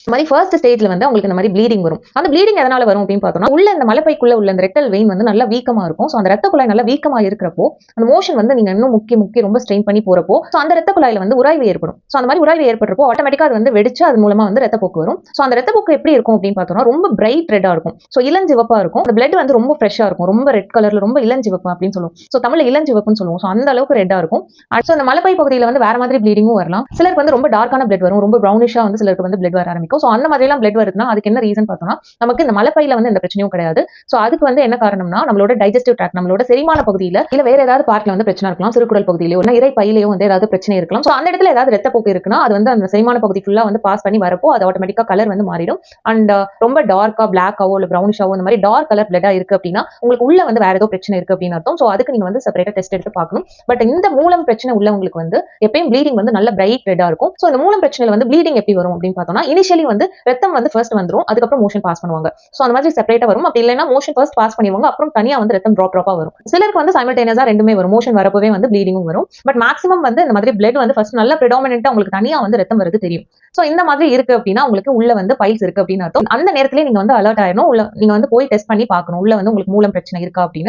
இந்த மாதிரி ஃபர்ஸ்ட் ஸ்டேஜ்ல வந்து உங்களுக்கு இந்த மாதிரி ப்ளீடிங் வரும். அந்த ப்ளீடிங் எதனால வரும் அப்படின்னு பார்த்தோம்னா, உள்ள இந்த மலைப்பைக்குள்ள உள்ள இந்த ரெக்டல் வெயின் வந்து நல்லா வீக்கமா இருக்கும். ஸோ அந்த ரத்த குழாய் நல்லா வீக்கமா இருக்கிறப்போ, அந்த மோஷன் வந்து நீங்க இன்னும் முக்கி முக்கி ரொம்ப ஸ்ட்ரெயின் பண்ணி போறப்போ, ஸோ அந்த ரத்த குழாயில வந்து உராய்வு ஏற்படும். ஸோ அந்த மாதிரி உராய்வு ஏற்படுறப்போ ஆட்டோமேட்டிக்கா அது வந்து வெடிச்சு அது மூலமா வந்து ரத்தப்போக்கு வரும். ஸோ அந்த ரத்தப்போக்கு எப்படி இருக்கும் அப்படின்னு பார்த்தோம்னா, ரொம்ப பிரைட் ரெட்டா இருக்கும். ஸோ இளஞ்சிவப்பா இருக்கும். அந்த பிளட் வந்து ரொம்ப ஃப்ரெஷ்ஷா இருக்கும். ரொம்ப ரெட் கலர்ல ரொம்ப இளஞ்சிவப்பு அப்படின்னு சொல்லுவோம். ஸோ தமிழ்ல இளஞ்சிவப்புன்னு சொல்லுவோம். ஸோ அந்த அளவுக்கு ரெட்டா இருக்கும். ஸோ அந்த மலைப்பை பகுதியில வந்து வேற மாதிரி ப்ளீடிங்கும் வரலாம். சிலருக்கு வந்து ரொம்ப டார்க்கான பிளட் வரும். ரொம்ப ப்ரௌனிஷா வந்து சிலருக்கு வந்து பிளட் வர ஆரம்பிக்கும். ஸோ அந்த மாதிரி எல்லாம் பிளட் வருதுன்னா அதுக்கு என்ன ரீசன் பார்த்தோம்னா, நமக்கு இந்த மலைப்பையில வந்து எந்த பிரச்சனையும் கிடையாது. சோ அதுக்கு வந்து என்ன காரணம்னா, நம்மளோட டைஜஸ்டிவ் ட்ராக்ட், நம்மளோட செரிமான பகுதியில இல்ல வேற ஏதாவது பார்ட்ல வந்து பிரச்சனை இருக்கலாம். சிறுகுடல் பகுதியிலயோ இல்ல இரைப்பையிலயோ வந்து ஏதாவது பிரச்சனை இருக்கலாம். சோ அந்த இடத்துல ஏதாவது ரத்தப்போக்கு இருக்குன்னா, அது வந்து அந்த செரிமான பகுதி ஃபுல்லா வந்து பாஸ் பண்ணி வரப்போ அது ஆட்டோமேட்டிக்கா கலர் வந்து மாறிடும். அண்ட் ரொம்ப டார்க்கா பிளாக்காவோ இல்ல ப்ரௌனிஷாவோ இந்த மாதிரி டார்க் கலர் பிளட்டா இருக்கு அப்படின்னா, உங்களுக்கு உள்ள வந்து வேற ஏதோ பிரச்சனை இருக்கு அப்படின்னு அர்த்தம். சோ அதுக்கு நீங்க வந்து செப்பரேட்டா டெஸ்ட் எடுத்து பார்க்கணும். பட் இந்த மூலம் பிரச்சனை உள்ளவங்களுக்கு வந்து எப்பயும் ப்ளீடிங் வந்து நல்ல பிரைட் ரெட்டா இருக்கும். சோ இந்த மூலம் பிரச்சனையில வந்து ப்ளீடிங் எப்படி வரும் அப்படின்னு பார்த்தோம்னா, இனிஷியலி வந்து ரத்தம் வந்து ஃபர்ஸ்ட் வந்துரும். அதுக்கப்புறம் மோஷன் பாஸ் பண்ணுவாங்க. சோ அந்த மாதிரி செப்பரேட்டா வரும். அப்படி இல்லைன்னா மோஷன் ஃபர்ஸ்ட் பாஸ் பண்ணிடுவாங்க. அப்புறம் தனியா வந்து ரத்தம் ட்ராப்பா வரும். சிலருக்கு வந்து சைமல்டேனியஸா ரெண்டுமே வரும். மோஷன் வரப்பவே வந்து ப்ளீடிங்கும் வரும். பட் மேக்ஸிமம் வந்து இந்த மாதிரி பிளட் வந்து ஃபர்ஸ்ட் நல்ல பிரெடாமினன்ட்டா உங்களுக்கு தனியா வந்து ரத்தம் வருது தெரியும். சோ இந்த மாதிரி இருக்கு அப்படின்னா உங்களுக்கு உள்ள வந்து பைல்ஸ் இருக்கு அப்படின்னு அர்த்தம். அந்த நேரத்திலேயே நீங்க வந்து அலர்ட் ஆயிடணும். உள்ள நீங்க வந்து போய் டெஸ்ட் பண்ணி பார்க்கணும். உள்ள வந்து உங்களுக்கு மூலம் பிரச்சனை இருக்கா அப்படின்னு.